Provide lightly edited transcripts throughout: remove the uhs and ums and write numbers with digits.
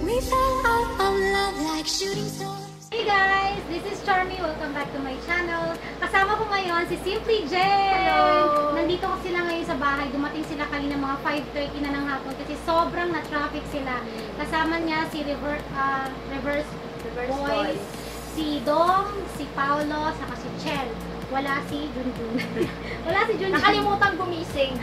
We fell out of love like shooting stars. Hey guys! This is Charmy. Welcome back to my channel. Kasama ko ngayon si Simply Jen! Hello! Nandito ko sila ngayon sa bahay. Dumating sila kanina mga 5:30 na ng hapon kasi sobrang na-traffic sila. Kasama niya si Reverse Boys, si Dong, si Paolo, saka si Chel. Wala si Junjun. Wala si Junjun. Nakalimutan gumising.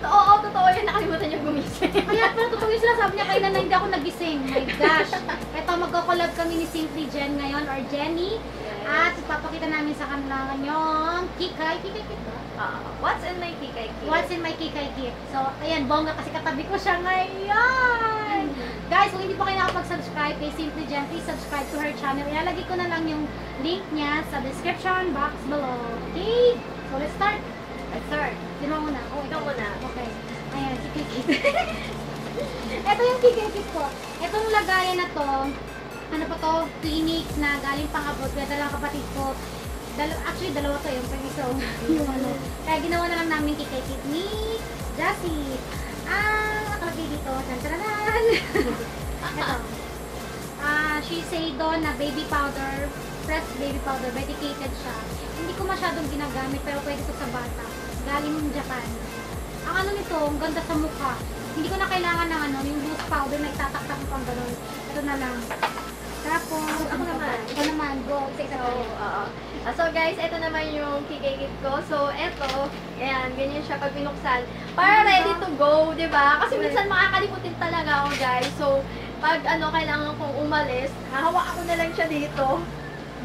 Oo, totoo yun. Nakalimutan niya gumising. Kaya pala totoo yung sinasabi niya kayo na hindi ako nagising. My gosh. Ito, magkakolab kami ni Simply Jen ngayon or Jenny. Yes. At ipapakita namin sa kanila yung Kikay. Kikay kit ba? What's in my Kikay Kit? What's in my Kikay kit? So, ayan, bongga kasi katabi ko siya ngayon. Guys, kung hindi pa kayo nakapag-subscribe kay Simply Jen, please subscribe to her channel. Ilalagay ko na lang yung link niya sa description box below. Okay? So, let's start. Let's start. Sino muna? Oh, Ikaw muna. Okay. Ayan, Kikay kit. Ito yung Kikay kit ko. Itong lagayan na to, ano pa to? Clinics na galing pang abroad. Kaya dalawang kapatid ko. Actually, dalawa to yung pang-iso. Yung ano. Kaya ginawa na lang namin Kikay kit ni Jassy. Nakalagay dito. Tantaranan! Ito. Shiseido na baby powder. Pressed baby powder. Medicated siya. Hindi ko masyadong ginagamit pero pwede ito sa bata. Galing ng Japan. Ang ano nito, ang ganda sa mukha. Hindi ko na kailangan ng ano, yung loose powder na itataktak mo pang gano'n. Ito na lang. Tapos, Ako naman. Ito naman, go. Isa-isa tayo. So guys, ito naman yung Kikay Kit ko. So ito, ayan, ganyan siya pag binuksan. Para ready to go, di ba? Kasi minsan makakalimutin talaga ako guys. So, pag ano, kailangan kong umalis, hahawak ako na lang siya dito.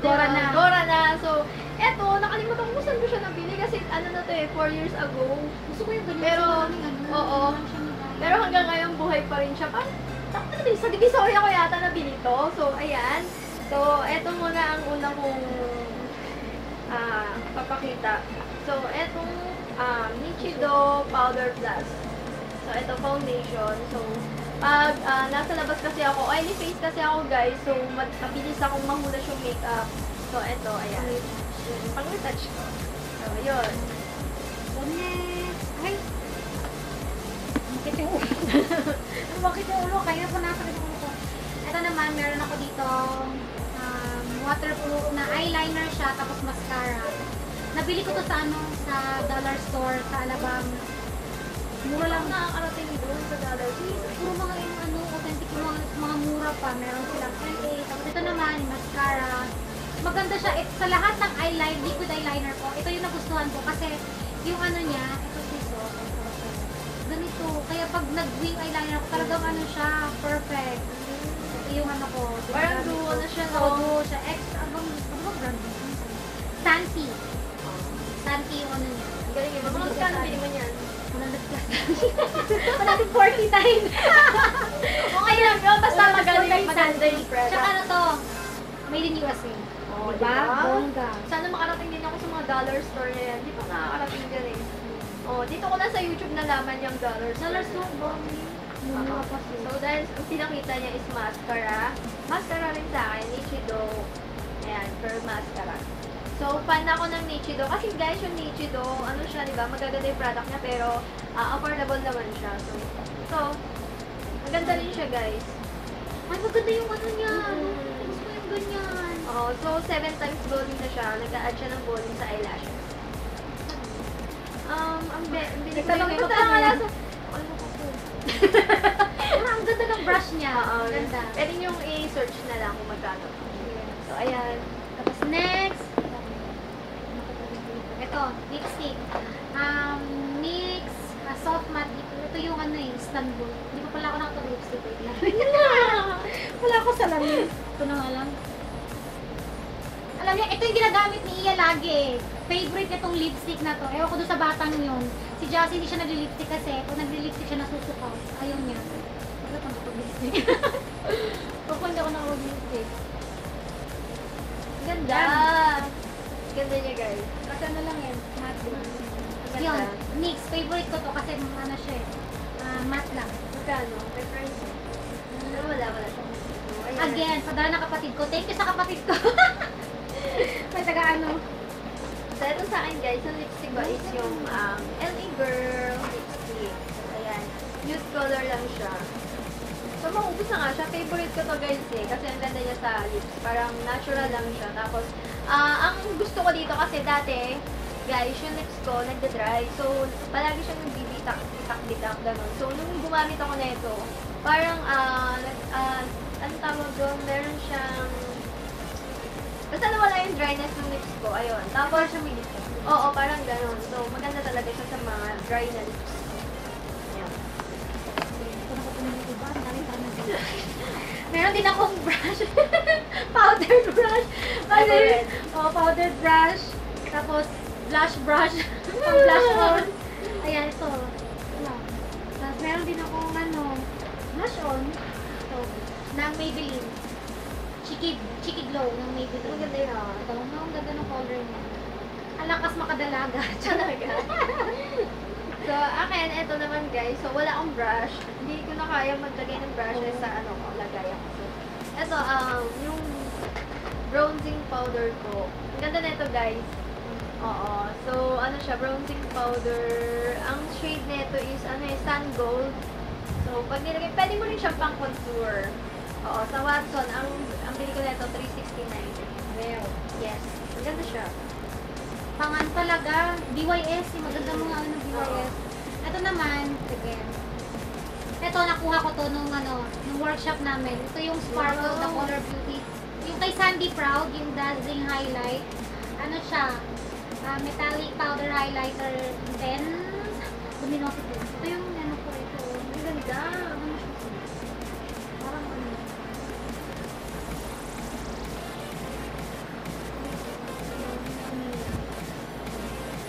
Gora na. Gora na. So, eto, nakalimutan ko saan ko siya nabili kasi ano na to 4 years ago. Gusto ko yung ganyan. Pero, oo. Pero hanggang ngayon buhay pa rin siya. Parang, sa Divisoria ko yata nabili to. So, ayan. So, eto muna ang una kong papakita. So, etong Nichido Powder Plus. So, eto foundation. So, pag nasa labas kasi ako, oily face kasi ako guys. So, mabilis akong mahulas yung makeup. So, eto, ayan. Yung pang-retouch ko. So, yun. Next. Ay! Bakit yung ulo? Bakit yung ulo? Kaya po nasa yung ulo ko. Ito naman, meron ako dito waterproof na eyeliner siya, tapos mascara. Nabili ko to sa ano, sa dollar store, sa Alabang. Mura lang. Nakakarating doon sa dollar store. Puro mga yung ano, authentic yung mga mura pa. Meron silang 28. Tapos ito naman, yung mascara. Maganda siya. Sa lahat ng eyeliner, liquid eyeliner ko, ito yung nagustuhan ko kasi yung ano niya, ito siso. Ganito. Kaya pag nag-wing eyeliner ko, talagang ano siya, perfect. Ito yung ano ko. Parang duo na siya, no? Oo, duo siya. Extra, ano bang brand? Santi. Santi yung ano niya. Galing yun. Mga magkano bili mo niyan? 149. Okay lang yun. Basta maganda yung product. Tsaka ano to, made in USA. Oh, Diba? Bongga. Sana makarating din ako sa mga dollar store na yan. Di pa nakakarating dyan eh. Oh, dito ko na sa YouTube nalaman yung dollar store. Dollar store, bongga. Mura pa siya. So, dahil ang pinakita niya is mascara. Mascara rin sa akin, Nichido. Ayan, pearl mascara. So, fan ako ng Nichido. Kasi guys, yung Nichido, ano siya, di ba? Magaganda yung product niya, pero affordable naman siya. So, maganda rin siya, guys. Ay, maganda yung ano niya. Gusto ko yung ganyan. Oh, so 7 times volume na siya. Nag-a-add siya ng volume sa eyelashes. Ang binig ko Nagtanong yung ko makeup talaga niya. sa... Ang ganda ng brush niya. Ang ganda. Pwede niyong i-search na lang kung magkano. So, ayan. Tapos next. Ito, lipstick. NYX soft matte lip. Ito yung ano eh, Istanbul. Hindi pa pala ako nakapag-lipstick. Wala ako sa lamin. Ito na nga lang. Alam niya, ito yung ginagamit ni Iya lagi eh. Favorite itong lipstick na to. Ewan ko doon sa batang yun. Si Jassy hindi siya nagli-lipstick kasi pag nagli-lipstick siya nasusukaw. Ayaw niya. Bakit ang kapag-lipstick? Opo, hindi ako nakapag-lipstick. Ganda! Ganda niya, guys. Kasi ano lang yan, matte lang. Ganda. Yun, NYX. Favorite ko to kasi ano siya eh. Matte lang. Magkano? May price eh. Pero wala siya. Ayan. Again, padala ng kapatid ko. Thank you sa kapatid ko. May taga ano. So, ito sa akin guys, yung lipstick ko is yung LA Girl lipstick. So, ayan. Nude color lang siya. So, So, maubos na nga siya. Favorite ko to guys eh. Kasi ang ganda niya sa lips. Parang natural lang siya. Tapos, ang gusto ko dito kasi dati, guys, yung lips ko, nagda-dry. So, palagi siyang bitak-bitak, gano'n. So, nung gumamit ako na ito, parang, ano tawag doon? Meron siyang, basta nawala yung dryness ng lips ko. Ayun. Tapos, oo, parang gano'n. So, maganda talaga siya sa mga dry na lips. Ayan. Meron din akong brush. Powdered brush. Favorite. Powdered brush. Tapos, blush brush. Pang blush on. Ayan, ito. Tapos, meron din akong blush on. Ito. Ng Maybelline. Cheeky Glow ng Maybelline. Ang ganda yun. Ito, ang ganda ng color niya. Ang lakas makadalaga. Talaga. So, akin, eto naman guys. So, wala akong brush. Hindi ko na kaya maglagay ng brushes sa lagayan ko. So, eto, yung bronzing powder ko. Ang ganda na ito guys. Oo. So, siya, bronzing powder. Ang shade nito is, sun gold. So, pag nilagay, pwede mo rin siyang pang contour. Oo. Sa Watson, ang bili ko nito, 369. Well, Yes. Ang ganda siya. pangan talaga. BYS. Yung maganda mga ng BYS. Ito naman, again. Ito, nakuha ko to nung workshop namin. Ito yung Sparkle, the Color Beauty. Yung kay Sandy Proud, yung Dazzling Highlight. Ano siya? Metallic powder highlighter. Then, luminosity. Ito yung ko ito. Ang ganda. Parang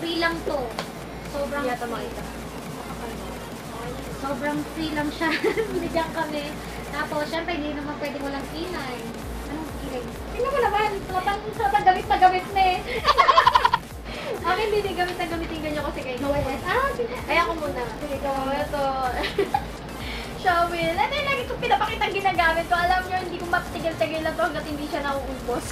free lang to. Sobrang Hindi yata free. makita. Sobrang free lang siya. Binigyan kami. Tapos, syempre, hindi naman pwede walang kilay. Anong kilay? Tingnan mo naman. Sobrang gamit na gamit na eh. Akin hindi gamit na gamitin ganyan kasi kay OS. Ay, ako muna. Sige, go. Ito. Showil. Ito yung lagi kong pinapakitang ginagamit ko. Alam nyo, hindi ko matigil-tigil lang to hanggat hindi siya nauubos.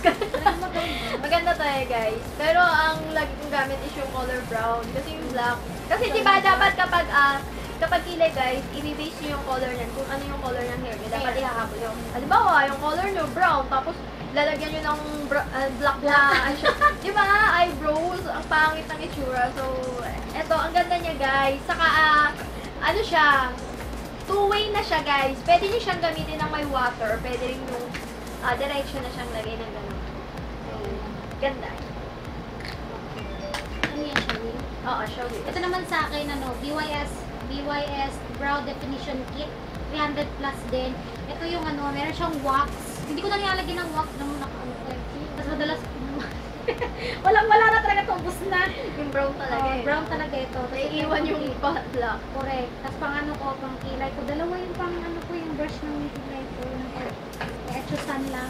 Maganda tayo, guys. Pero ang lagi kong gamit is yung color brown. Kasi yung black. Kasi diba dapat kapag kilay, guys, i-base nyo yung color niyan. Kung ano yung color ng hair nyo. Dapat ihahabol yung, halimbawa, yung color nyo brown. Tapos, lalagyan nyo ng black na, diba, eyebrows. Ang pangit ng itsura. So, eto, ang ganda niya, guys. Saka, ano siya, two-way na siya, guys. Pwede nyo siyang gamitin ng may water. Pwede rin yung diretso na siyang lagay ng gano'n. So, ganda. Ano yan, Shawil? Oo, Shawil. Ito naman sa akin, BYS Brow Definition Kit. 300 plus din. Ito yung meron siyang wax. Hindi ko na nilalagyan ng wax nung Tapos madalas, wala na talaga ito. Ubus na. Yung brown talaga eh. Brown talaga ito. Tapos Naiiwan ito yung black. correct. Tapos pang kilay ko. Dalawa yung yung brush ng kilay ko. Yung Echosan lang.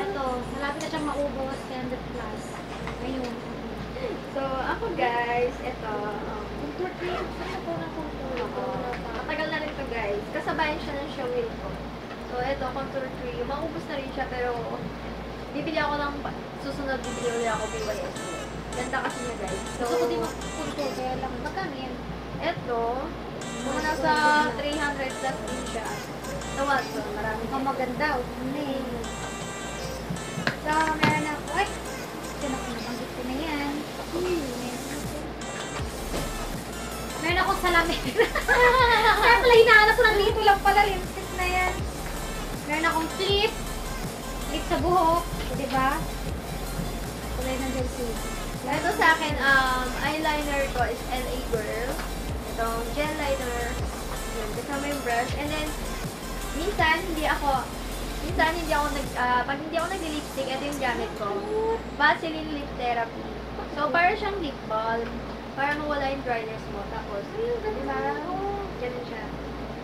Ito, malapit na siyang maubos. 300 plus. Ayun. So, ako guys, ito. Contour cream. Saan ito na contour? Matagal na rin to guys. Kasabayan siya ng Showil ko. So, ito, contour cream. Maubos na rin siya pero bibili ako ng susunod bibili ulit ako BYS. Ganda kasi niya guys. So, Gusto ko din mag-contour. Kaya lang, magkano yan? ito, mga nasa 300 plus din siya. Sa Watson, marami Ang maganda. So, meron ako. Ay! Nabanggit ko na yan. Meron akong salamin. Kaya pala hinahanap ko ng dito lang pala. Lipstick na yan. Meron akong clip. Clip sa buhok. Diba? Kulay ng jersey. Ito sa akin, eyeliner ko is LA Girl. Itong gel liner. Yun, kasama yung brush. And then, minsan hindi ako pag hindi ako nag-lipstick, ito yung gamit ko. Vaseline Lip Therapy. So, para siyang lip balm. Para mawala yung dryness mo. Tapos, diba? Ganun siya.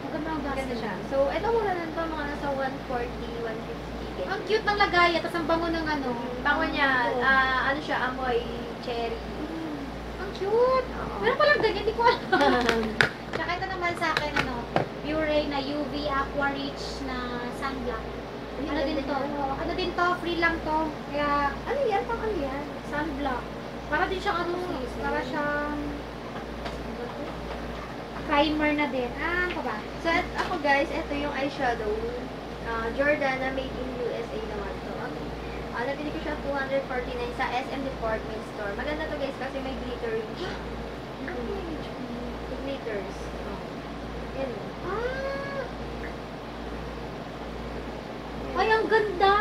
Maganda siya. So, ito mura na ito, mga nasa 140, 150. Ang cute ng lagay. Tapos ang bango ng Bango niya, ano siya, amoy cherry. Ang cute. Oo. Meron palang ganyan, hindi ko alam. Tsaka ito naman sa akin, Pure na UV Aqua Rich na sunblock. Ano din to? Ano din to? Free lang to. Kaya, Ano yan? Pang ano yan? sunblock. Para din siyang para siyang primer na din. Ah, ano ba? So, ako guys, ito yung eyeshadow. Jordana made in USA naman to. Nabili ko siya 249 sa SM Department Store. Maganda to guys kasi may glittering siya. Glitters. Yan. Ah! Ay, ang ganda!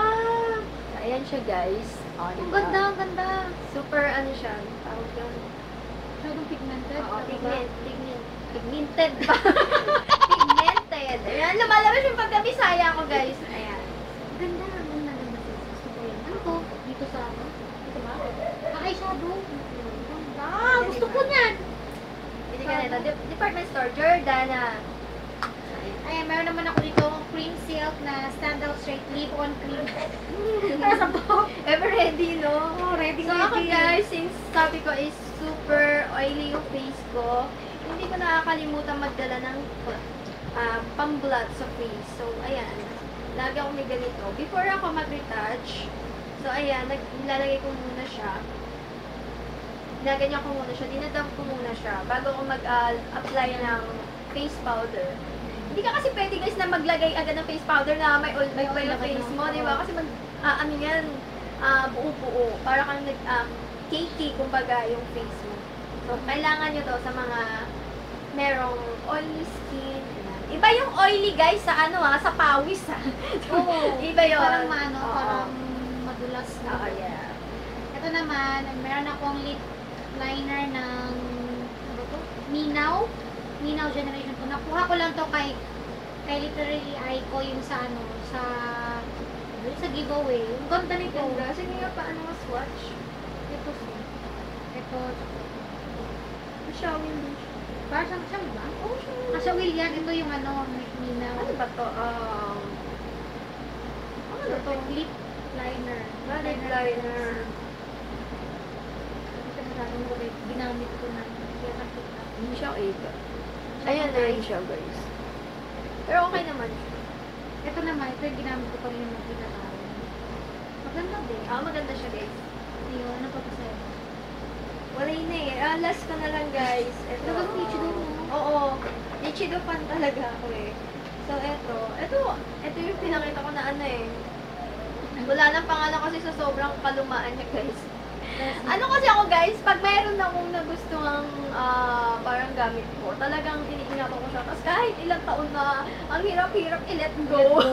Ayan siya guys. Ang ganda, ang ganda. Super ano siya. Tawag yung Masyadong pigmented. Pigmented pa. Pigmented. Ayan, lumalabas yung pagkabisaya ko guys. Ayan. Ganda, ang ganda, ang ganda. Gusto ko yan. Ano to? Dito sa ano? Dito ba? Eyeshadow. Ganda! Gusto ko niyan! Hindi ka nito. Department Store. Jordana. Ayan, meron naman ako dito cream silk na standout straight leave-on cream. Para sa buhok. Ever ready, no? Oh, ready, So ako ready. guys, since sabi ko is super oily yung face ko, hindi ko nakakalimutan magdala ng pang-blot sa face. So, ayan. Lagi ako may ganito. Before ako mag-retouch, so ayan, nilalagay ko muna siya. Ginaganyan ko muna siya. Dinadam ko muna siya bago ako mag-apply ng face powder. Hindi ka kasi pwede guys na maglagay agad ng face powder na may oil yung face mo, di ba? Kasi ano yan, buo-buo. Para kang cakey, kumbaga, yung face mo. So, kailangan nyo to sa mga merong oily skin. Ayan. Iba yung oily guys sa sa pawis Oo. Iba yun. Parang Oo. parang madulas na. Oo, yeah. Ito naman, meron akong lip liner ng ano to? Minaw generation ko. Nakuha ko lang to kay literally eye ko yung sa sa giveaway. Ang ganda nito. Ganda. Sige nga, paano nga swatch? Ito. Showing din siya. Parang siyang ba? Oh, siya. Kasya William, ito yung minaw. Ano ba to? Ano to? Lip liner. Lip liner. Ito masyadong ginamit ko na. Kaya nakita. Hindi siya ega. Ayan na rin siya, guys. Pero okay naman siya. Ito naman, ito yung ginamit ko pa rin yung pinakain. Maganda din. Maganda siya, guys. Ayun, ano pa sa'yo? Wala yun eh. Last ko na lang, guys. Ito. Talagang Nichido mo? Oo. Nichido fan talaga ako eh. So, ito yung pinakita ko na ano eh. Wala nang pangalan kasi sa sobrang kalumaan niya, guys. Ano kasi ako guys, pag mayroon akong nagustuhang parang gamit ko, talagang iniingatan ko siya. Tapos kahit ilang taon na, ang hirap-hirap i-let go.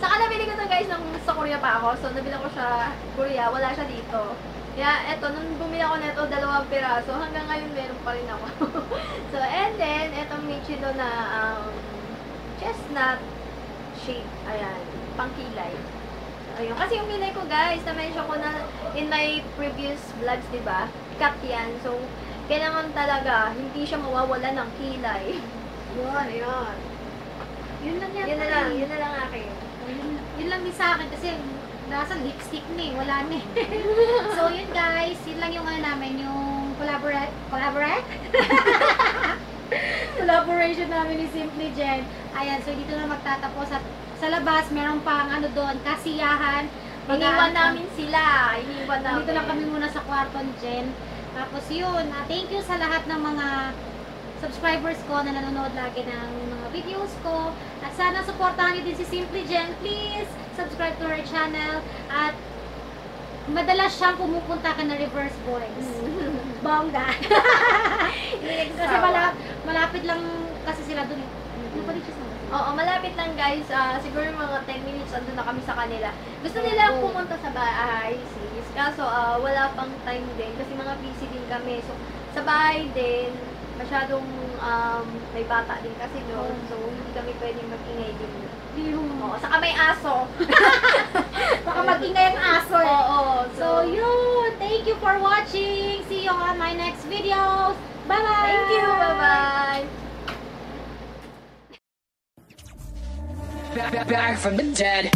Saka nabili ko to guys sa Korea pa ako. So nabili ko siya Korea, wala siya dito. Kaya eto, nung bumili ako nito, 2 piraso, hanggang ngayon meron pa rin ako. So and then, etong Nichido na chestnut shade, ayan, pangkilay. Ayun. Kasi yung kilay ko guys, na-mention ko na in my previous vlogs, diba? Cut yan. So, kailangan talaga, hindi siya mawawala ng kilay. Yun, ayun. Yun lang yan. Yun na lang akin. Yun lang din sa akin kasi nasa lipstick na eh. Wala na eh. So, yun guys. Yun lang yung namin, yung collaboration namin ni Simply Jen. Ayan, so dito na magtatapos at sa labas, meron pang doon, kasiyahan. Iniwan namin sila. Iniwan namin. Dito lang kami muna sa kwarto ni Jen. Tapos yun, thank you sa lahat ng mga subscribers ko na nanonood lagi ng mga videos ko. At sana supportahan niyo din si Simply Jen. Please, subscribe to her channel. At madalas siyang pumupunta ka na reverse boys. Bongga. Kasi malapit lang kasi sila doon. Ano pa rin siya sa Oo, malapit lang guys. Siguro mga 10 minutes andun na kami sa kanila. Gusto nila pumunta sa bahay, sis. Kaso wala pang time din kasi mga busy din kami. So, sa bahay din, masyadong may bata din kasi doon. So, hindi kami pwedeng mag-ingay din. Oo, saka may aso. baka mag-ingay ang aso eh. Oo. So, yun. Thank you for watching. See you on my next videos. Bye-bye! Thank you. Bye-bye! Back from the dead.